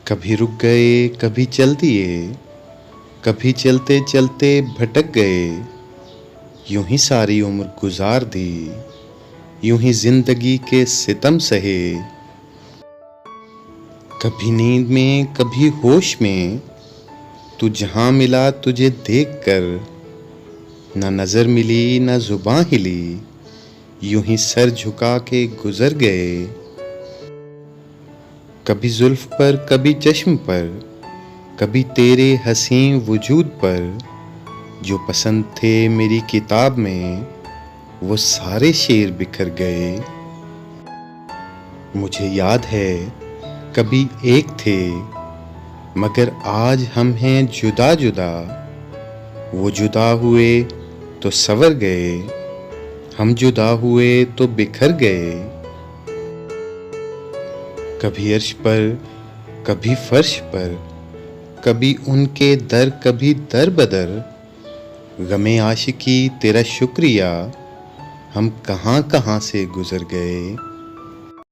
कभी रुक गए, कभी चल दिए, कभी चलते चलते भटक गए। यूं ही सारी उम्र गुजार दी, यूं ही जिंदगी के सितम सहे। कभी नींद में, कभी होश में, तू जहां मिला तुझे देखकर। न नजर मिली, न जुबां हिली, यूं ही सर झुका के गुजर गए। कभी जुल्फ पर, कभी चश्म पर, कभी तेरे हसीं वजूद पर। जो पसंद थे मेरी किताब में, वो सारे शेर बिखर गए। मुझे याद है कभी एक थे, मगर आज हम हैं जुदा जुदा। वो जुदा हुए तो संवर गए, हम जुदा हुए तो बिखर गए। कभी अर्श पर, कभी फर्श पर, कभी उनके दर, कभी दर बदर। गमे आशिकी तेरा शुक्रिया, हम कहां कहां से गुजर गए।